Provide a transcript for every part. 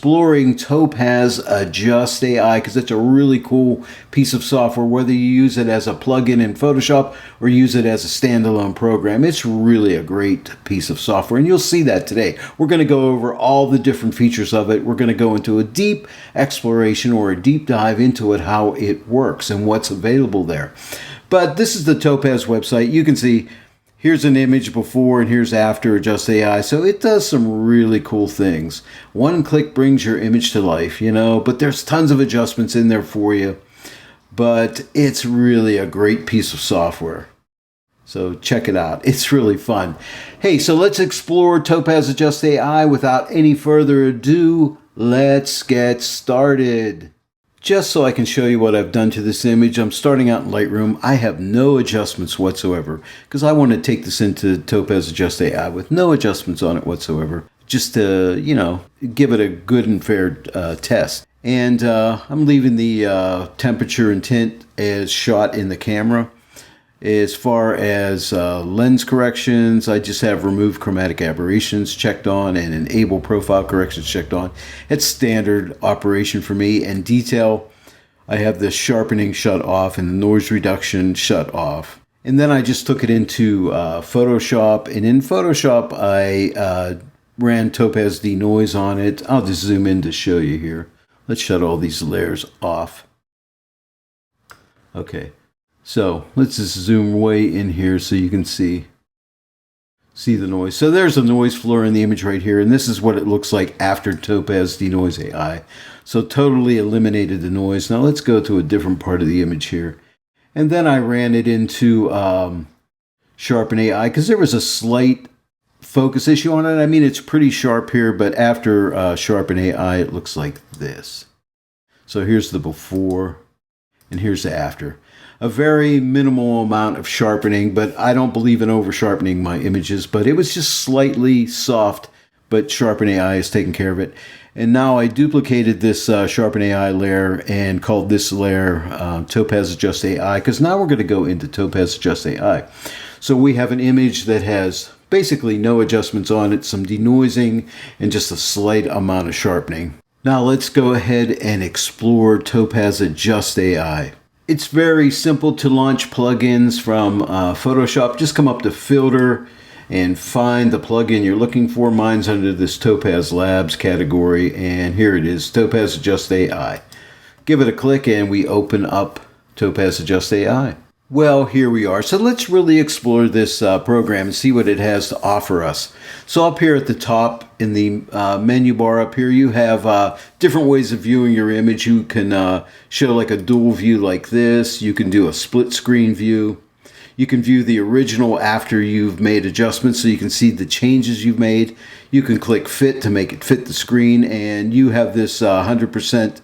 exploring Topaz Adjust AI because it's a really cool piece of software, whether you use it as a plugin in Photoshop or use it as a standalone program. It's really a great piece of software, and you'll see that today. We're going to go over all the different features of it. We're going to go into a deep exploration or a deep dive into it, how it works and what's available there. But this is the Topaz website. You can see here's an image before and here's after Adjust AI. So it does some really cool things. One click brings your image to life, you know, but there's tons of adjustments in there for you. But it's really a great piece of software. So check it out. It's really fun. Hey, so let's explore Topaz Adjust AI. Without any further ado, let's get started. Just so I can show you what I've done to this image, I'm starting out in Lightroom. I have no adjustments whatsoever because I want to take this into Topaz Adjust AI with no adjustments on it whatsoever, just to, you know, give it a good and fair test. And I'm leaving the temperature and tint as shot in the camera. As far as lens corrections, I just have remove chromatic aberrations checked on and enable profile corrections checked on. It's standard operation for me. And detail, I have the sharpening shut off and the noise reduction shut off. And then I just took it into Photoshop. And in Photoshop, I ran Topaz DeNoise on it. I'll just zoom in to show you here. Let's shut all these layers off. Okay. So let's just zoom way in here so you can see the noise. So there's a noise floor in the image right here, and this is what it looks like after Topaz DeNoise AI. So totally eliminated the noise. Now let's go to a different part of the image here. And then I ran it into Sharpen AI because there was a slight focus issue on it. I mean, it's pretty sharp here, but after Sharpen AI, it looks like this. So here's the before, and here's the after. A very minimal amount of sharpening, but I don't believe in over sharpening my images, but it was just slightly soft, but Sharpen AI has taken care of it. And now I duplicated this Sharpen AI layer and called this layer Topaz Adjust AI, because now we're going to go into Topaz Adjust AI. So we have an image that has basically no adjustments on it, some denoising, and just a slight amount of sharpening. Now let's go ahead and explore Topaz Adjust AI. It's very simple to launch plugins from Photoshop. Just come up to Filter and find the plugin you're looking for. Mine's under this Topaz Labs category, and here it is, Topaz Adjust AI. Give it a click and we open up Topaz Adjust AI. Well, here we are. So let's really explore this program and see what it has to offer us. So up here at the top in the menu bar up here, you have different ways of viewing your image. You can show like a dual view like this. You can do a split screen view. You can view the original after you've made adjustments so you can see the changes you've made. You can click fit to make it fit the screen, and you have this 100%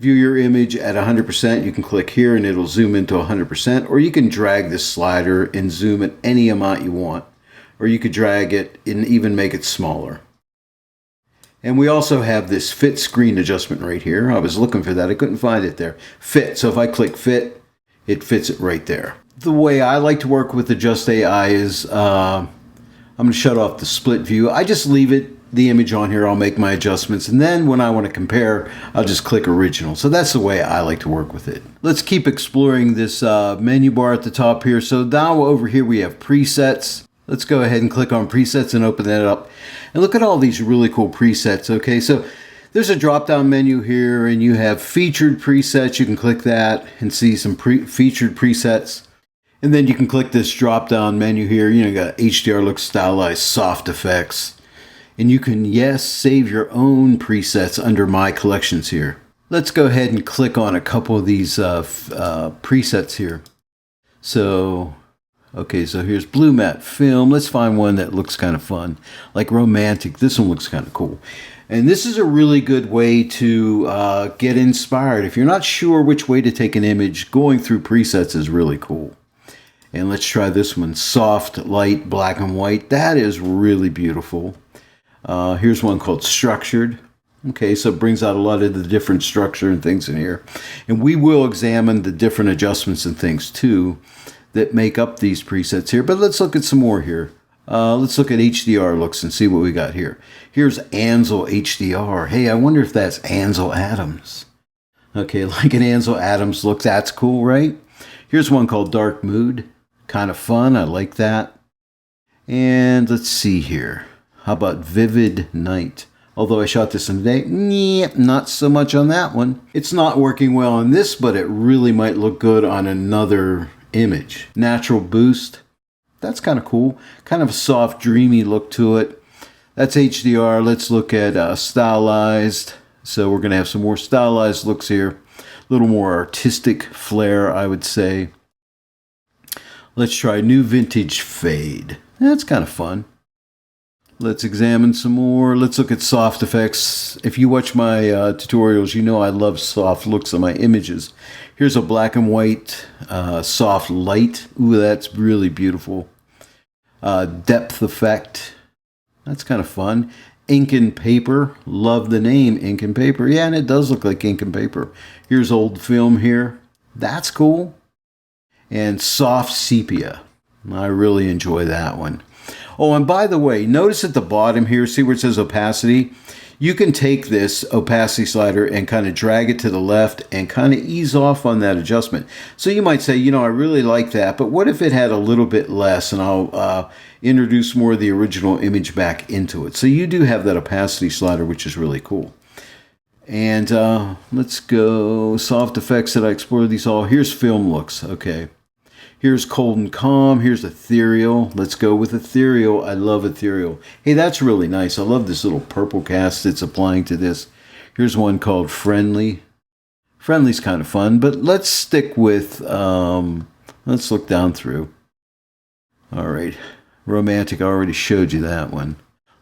view your image at 100%. You can click here and it'll zoom into 100%, or you can drag this slider and zoom at any amount you want, or you could drag it and even make it smaller. And we also have this fit screen adjustment right here. I was looking for that, I couldn't find it there. Fit, so if I click fit, it fits it right there. The way I like to work with Adjust AI is I'm going to shut off the split view. I just leave the image on here. I'll make my adjustments, and then when I want to compare, I'll just click original. So that's the way I like to work with it. Let's keep exploring this menu bar at the top here. So now over here we have presets. Let's go ahead and click on presets and open that up. And look at all these really cool presets. Okay, so there's a drop down menu here, and you have featured presets. You can click that and see some featured presets. And then you can click this drop down menu here. You know, you got HDR look, stylized, soft effects. And you can, yes, save your own presets under My Collections here. Let's go ahead and click on a couple of these presets here. So, okay, so here's Blue Matte Film. Let's find one that looks kind of fun, like Romantic. This one looks kind of cool. And this is a really good way to get inspired. If you're not sure which way to take an image, going through presets is really cool. And let's try this one, Soft, Light, Black and White. That is really beautiful. Here's one called Structured. Okay, so it brings out a lot of the different structure and things in here. And we will examine the different adjustments and things too that make up these presets here. But let's look at some more here. Let's look at HDR looks and see what we got here. Here's Ansel HDR. Hey, I wonder if that's Ansel Adams. Okay, like an Ansel Adams look. That's cool, right? Here's one called Dark Mood. Kind of fun. I like that. And let's see here. How about Vivid Night? Although I shot this in the day, not so much on that one. It's not working well on this, but it really might look good on another image. Natural Boost. That's kind of cool. Kind of a soft, dreamy look to it. That's HDR. Let's look at stylized. So we're going to have some more stylized looks here. A little more artistic flair, I would say. Let's try New Vintage Fade. That's kind of fun. Let's examine some more. Let's look at soft effects. If you watch my tutorials, you know I love soft looks on my images. Here's a black and white soft light. Ooh, that's really beautiful. Depth effect. That's kind of fun. Ink and paper. Love the name, ink and paper. Yeah, and it does look like ink and paper. Here's old film here. That's cool. And soft sepia. I really enjoy that one. Oh, and by the way, notice at the bottom here, see where it says opacity? You can take this opacity slider and kind of drag it to the left and kind of ease off on that adjustment. So you might say, you know, I really like that, but what if it had a little bit less, and I'll introduce more of the original image back into it. So you do have that opacity slider, which is really cool. And let's go soft effects. Did I explore these all? Here's film looks. Okay. Here's cold and calm. Here's ethereal. Let's go with ethereal. I love ethereal. Hey, that's really nice. I love this little purple cast it's applying to this. Here's one called friendly. Friendly's kind of fun, but let's stick with, let's look down through. All right. Romantic. I already showed you that one.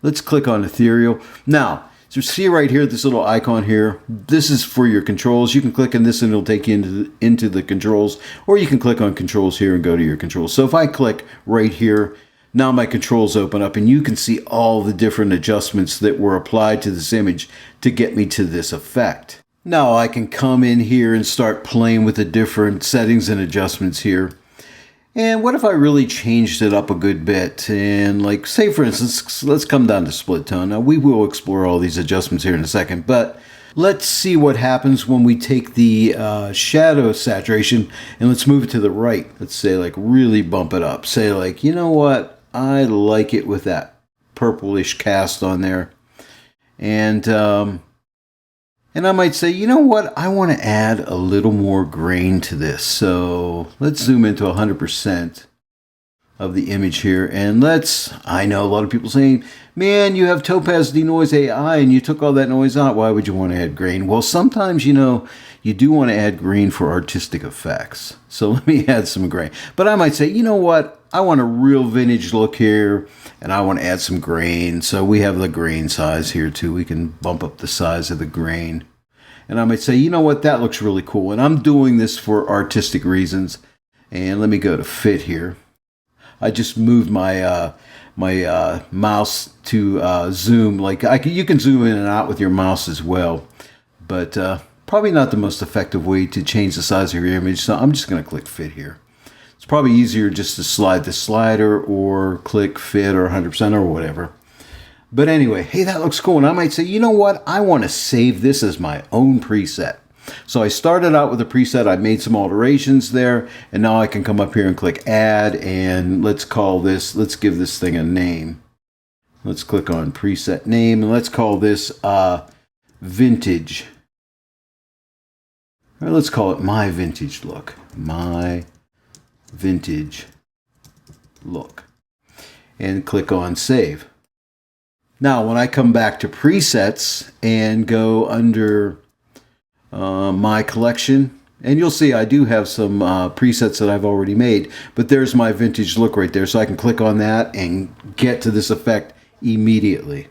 Let's click on ethereal. Now, so see right here, this little icon here, this is for your controls. You can click on this and it'll take you into the controls, or you can click on controls here and go to your controls. So if I click right here, now my controls open up and you can see all the different adjustments that were applied to this image to get me to this effect. Now I can come in here and start playing with the different settings and adjustments here. And what if I really changed it up a good bit? And like, say for instance, let's come down to split tone. Now we will explore all these adjustments here in a second, but let's see what happens when we take the shadow saturation and let's move it to the right. Let's say like really bump it up. Say like, you know what? I like it with that purplish cast on there. And I might say, you know what? I want to add a little more grain to this. So let's zoom into 100% of the image here. And I know a lot of people saying, man, you have Topaz DeNoise AI and you took all that noise out. Why would you want to add grain? Well, sometimes, you know, you do want to add grain for artistic effects. So let me add some grain. But I might say, you know what? I want a real vintage look here and I want to add some grain. So we have the grain size here too. We can bump up the size of the grain. And I might say, you know what? That looks really cool. And I'm doing this for artistic reasons. And let me go to fit here. I just moved my mouse to zoom. Like you can zoom in and out with your mouse as well. But probably not the most effective way to change the size of your image. So I'm just going to click fit here. It's probably easier just to slide the slider or click fit or 100% or whatever. But anyway, hey, that looks cool. And I might say, you know what? I want to save this as my own preset. So I started out with a preset. I made some alterations there. And now I can come up here and click add. And let's give this thing a name. Let's click on preset name. And let's call this vintage. Or let's call it my vintage look. My vintage look. And click on save. Now, when I come back to presets and go under my collection, and you'll see I do have some presets that I've already made, but there's my vintage look right there. So I can click on that and get to this effect immediately.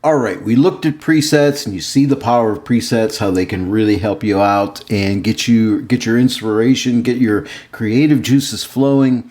All right, we looked at presets and you see the power of presets, how they can really help you out and get your inspiration, get your creative juices flowing.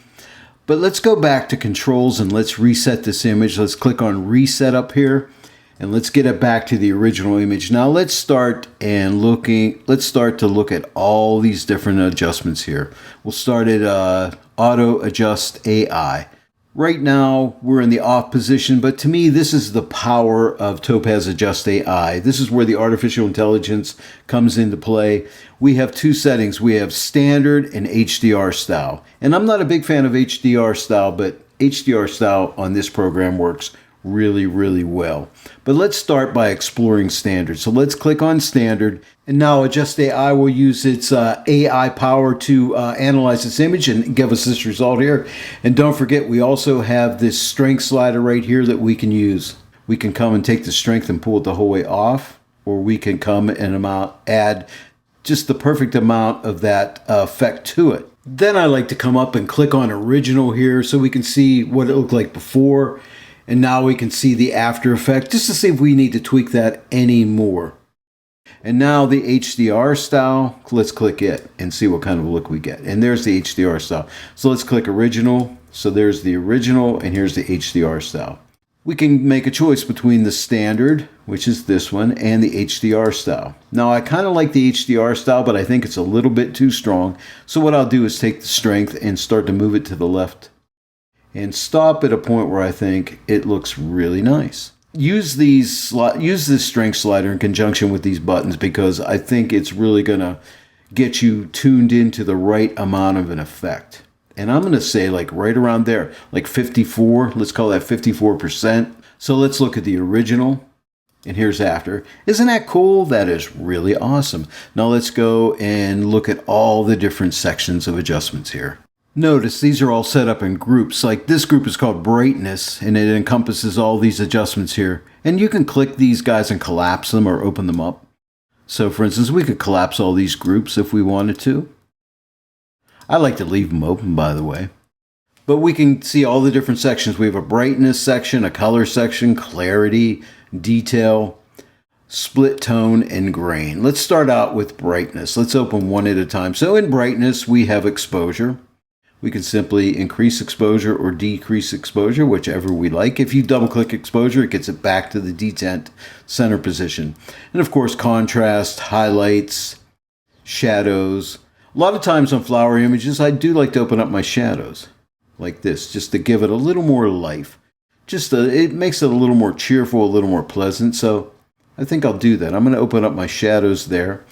But let's go back to controls and let's reset this image. Let's click on reset up here and let's get it back to the original image. Now let's start to look at all these different adjustments here. We'll start at Auto Adjust AI. Right now, we're in the off position, but to me, this is the power of Topaz Adjust AI. This is where the artificial intelligence comes into play. We have two settings. We have standard and HDR style. And I'm not a big fan of HDR style, but HDR style on this program works really, really well. But let's start by exploring standard. So let's click on standard. And now Adjust AI will use its AI power to analyze this image and give us this result here. And don't forget, we also have this strength slider right here that we can use. We can come and take the strength and pull it the whole way off, or we can come and add just the perfect amount of that effect to it. Then I like to come up and click on original here so we can see what it looked like before. And now we can see the after effect just to see if we need to tweak that any more. And now the HDR style, let's click it and see what kind of look we get. And there's the HDR style. So let's click original. So there's the original and here's the HDR style. We can make a choice between the standard, which is this one, and the HDR style. Now I kind of like the HDR style, but I think it's a little bit too strong. So what I'll do is take the strength and start to move it to the left and stop at a point where I think it looks really nice. Use this strength slider in conjunction with these buttons because I think it's really going to get you tuned into the right amount of an effect. And I'm going to say like right around there, like 54, let's call that 54%. So let's look at the original and here's after. Isn't that cool? That is really awesome. Now let's go and look at all the different sections of adjustments here. Notice these are all set up in groups. Like this group is called brightness and it encompasses all these adjustments here. And you can click these guys and collapse them or open them up. So for instance, we could collapse all these groups if we wanted to. I like to leave them open, by the way. But we can see all the different sections. We have a brightness section, a color section, clarity, detail, split tone, and grain. Let's start out with brightness. Let's open one at a time. So in brightness, we have exposure. We can simply increase exposure or decrease exposure, whichever we like. If you double click exposure, it gets it back to the detent center position. And of course, contrast, highlights, shadows. A lot of times on flower images, I do like to open up my shadows like this, just to give it a little more life. It makes it a little more cheerful, a little more pleasant. So I think I'll do that. I'm going to open up my shadows there.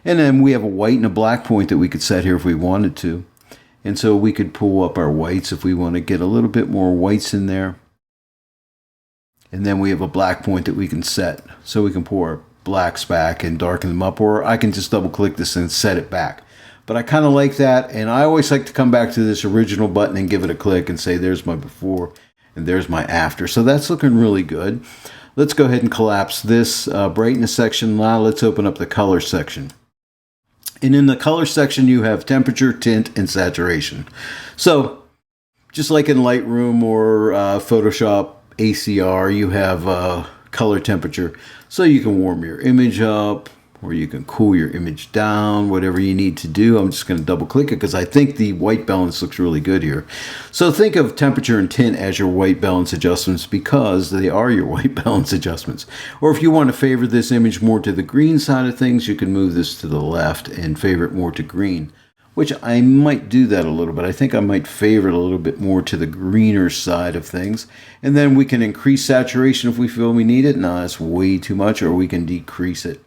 And then we have a white and a black point that we could set here if we wanted to. And so we could pull up our whites if we want to get a little bit more whites in there. And then we have a black point that we can set. So we can pull our blacks back and darken them up. Or I can just double click this and set it back. But I kind of like that. And I always like to come back to this original button and give it a click and say there's my before and there's my after. So that's looking really good. Let's go ahead and collapse this brightness section. Now let's open up the color section. And in the color section, you have temperature, tint, and saturation. So just like in Lightroom or Photoshop ACR, you have color temperature. So you can warm your image up or you can cool your image down, whatever you need to do. I'm just going to double click it because I think the white balance looks really good here. So think of temperature and tint as your white balance adjustments because they are your white balance adjustments. Or if you want to favor this image more to the green side of things, you can move this to the left and favor it more to green, which I might do that a little bit. I think I might favor it a little bit more to the greener side of things. And then we can increase saturation if we feel we need it. No, that's way too much, or we can decrease it.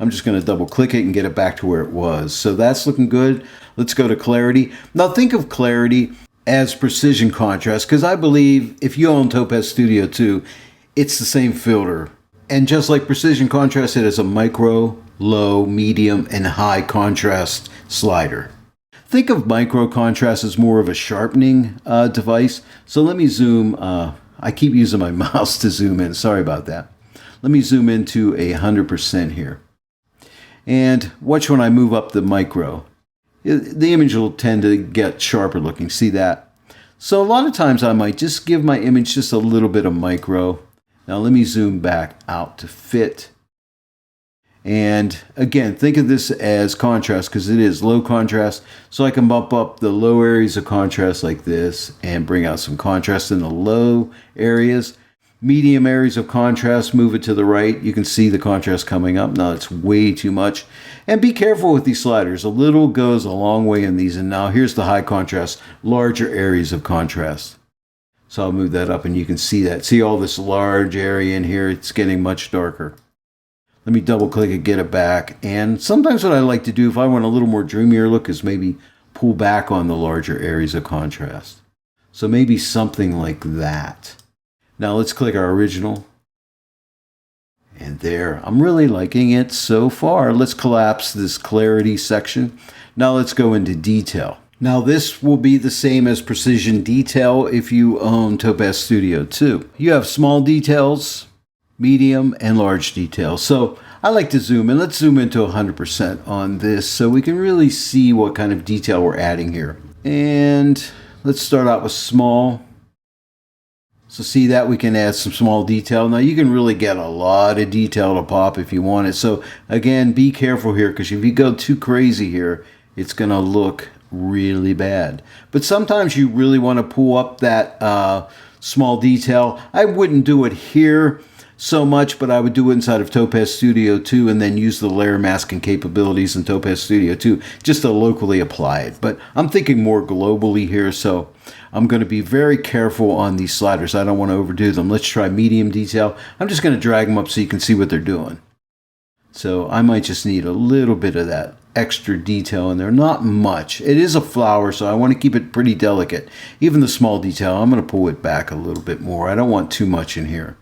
I'm just going to double click it and get it back to where it was. So that's looking good. Let's go to clarity. Now think of clarity as precision contrast because I believe if you own Topaz Studio 2, it's the same filter. And just like precision contrast, it has a micro, low, medium, and high contrast slider. Think of micro contrast as more of a sharpening device. So let me zoom. I keep using my mouse to zoom in. Sorry about that. Let me zoom into 100% here. And watch when I move up the micro. The image will tend to get sharper looking. See that? So a lot of times I might just give my image just a little bit of micro. Now let me zoom back out to fit. And again, think of this as contrast because it is low contrast. So I can bump up the low areas of contrast like this and bring out some contrast in the low areas. Medium areas of contrast, move it to the right. You can see the contrast coming up. Now it's way too much. And be careful with these sliders. A little goes a long way in these. And now here's the high contrast, larger areas of contrast. So I'll move that up and you can see that. See all this large area in here? It's getting much darker. Let me double click and get it back. And sometimes what I like to do if I want a little more dreamier look is maybe pull back on the larger areas of contrast. So maybe something like that. Now let's click our original. And there, I'm really liking it so far. Let's collapse this clarity section. Now let's go into detail. Now this will be the same as precision detail if you own Topaz Studio 2. You have small details, medium, and large details. So I like to zoom in. Let's zoom into 100% on this so we can really see what kind of detail we're adding here. And let's start out with small. So see that we can add some small detail. Now you can really get a lot of detail to pop if you want it. So again, be careful here because if you go too crazy here, it's going to look really bad. But sometimes you really want to pull up that small detail. I wouldn't do it here so much, but I would do it inside of Topaz Studio 2 and then use the layer masking capabilities in Topaz Studio 2 just to locally apply it. But I'm thinking more globally here, so I'm going to be very careful on these sliders. I don't want to overdo them. Let's try medium detail. I'm just going to drag them up so you can see what they're doing. So I might just need a little bit of that extra detail in there. Not much. It is a flower, so I want to keep it pretty delicate. Even the small detail, I'm going to pull it back a little bit more. I don't want too much in here.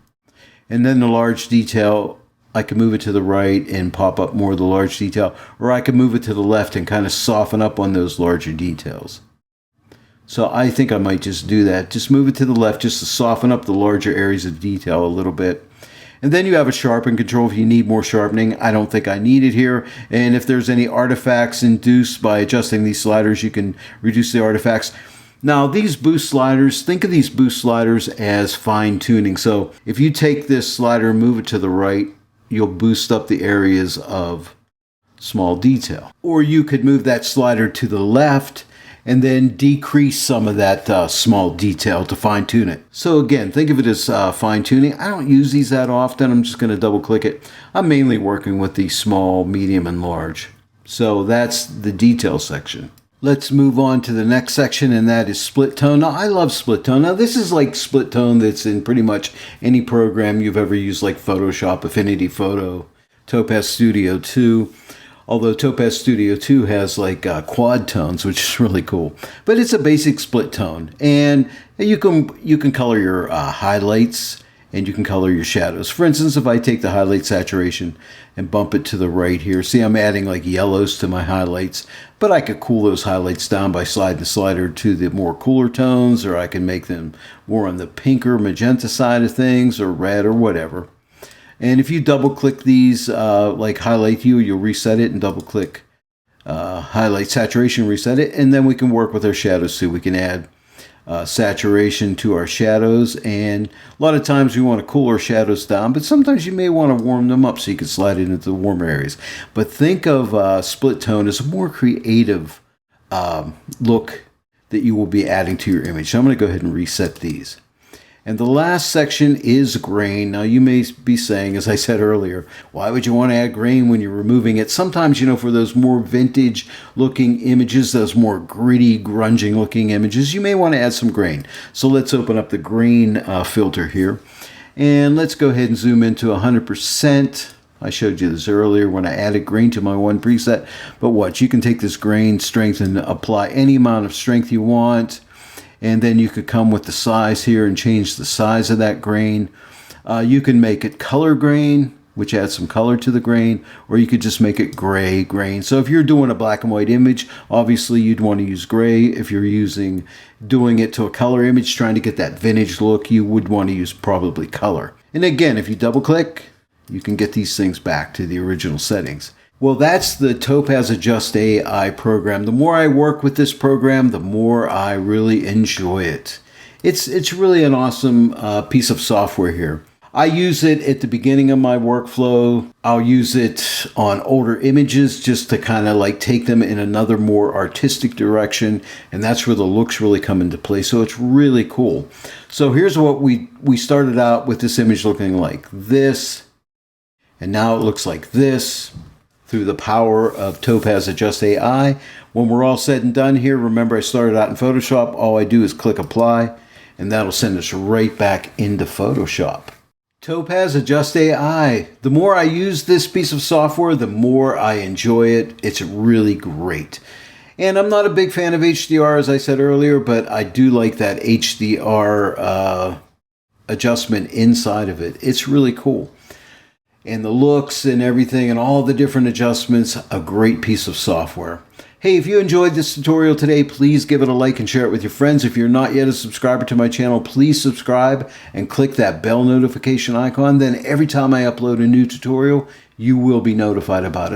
And then the large detail, I can move it to the right and pop up more of the large detail, or I can move it to the left and kind of soften up on those larger details. So I think I might just do that. Just move it to the left just to soften up the larger areas of detail a little bit. And then you have a sharpen control if you need more sharpening. I don't think I need it here. And if there's any artifacts induced by adjusting these sliders, you can reduce the artifacts. Now these boost sliders, think of these boost sliders as fine tuning. So if you take this slider and move it to the right, you'll boost up the areas of small detail. Or you could move that slider to the left and then decrease some of that small detail to fine tune it. So again, think of it as fine tuning. I don't use these that often. I'm just going to double click it. I'm mainly working with the small, medium, and large. So that's the detail section. Let's move on to the next section, and that is split tone. Now, I love split tone. Now, this is like split tone that's in pretty much any program you've ever used, like Photoshop, Affinity Photo, Topaz Studio 2. Although Topaz Studio 2 has like quad tones, which is really cool. But it's a basic split tone. And you can color your highlights, and you can color your shadows. For instance, if I take the highlight saturation and bump it to the right here, see I'm adding like yellows to my highlights, but I could cool those highlights down by sliding the slider to the more cooler tones, or I can make them more on the pinker magenta side of things, or red, or whatever. And if you double click these, like highlight hue, you'll reset it, and double click highlight saturation, reset it, and then we can work with our shadows too. We can add saturation to our shadows, and a lot of times we want to cool our shadows down, but sometimes you may want to warm them up so you can slide it into the warmer areas. But think of split tone as a more creative look that you will be adding to your image. So I'm going to go ahead and reset these. And the last section is grain. Now you may be saying, as I said earlier, why would you want to add grain when you're removing it? Sometimes, for those more vintage looking images, those more gritty, grunging looking images, you may want to add some grain. So let's open up the grain filter here. And let's go ahead and zoom into 100%. I showed you this earlier when I added grain to my one preset. But watch, you can take this grain strength and apply any amount of strength you want. And then you could come with the size here and change the size of that grain. You can make it color grain, which adds some color to the grain, or you could just make it gray grain. So if you're doing a black and white image, obviously you'd want to use gray. If you're doing it to a color image, trying to get that vintage look, you would want to use probably color. And again, if you double click, you can get these things back to the original settings. Well, that's the Topaz Adjust AI program. The more I work with this program, the more I really enjoy it. It's really an awesome piece of software here. I use it at the beginning of my workflow. I'll use it on older images just to kind of like take them in another more artistic direction. And that's where the looks really come into play. So it's really cool. So here's what we started out with this image looking like this. And now it looks like this. Through the power of Topaz Adjust AI. When we're all said and done here, remember I started out in Photoshop. All I do is click apply, and that'll send us right back into Photoshop. Topaz Adjust AI. The more I use this piece of software, the more I enjoy it. It's really great. And I'm not a big fan of HDR, as I said earlier, but I do like that HDR adjustment inside of it. It's really cool. And the looks and everything and all the different adjustments, a great piece of software. Hey, if you enjoyed this tutorial today, please give it a like and share it with your friends. If you're not yet a subscriber to my channel, please subscribe and click that bell notification icon. Then every time I upload a new tutorial, you will be notified about it.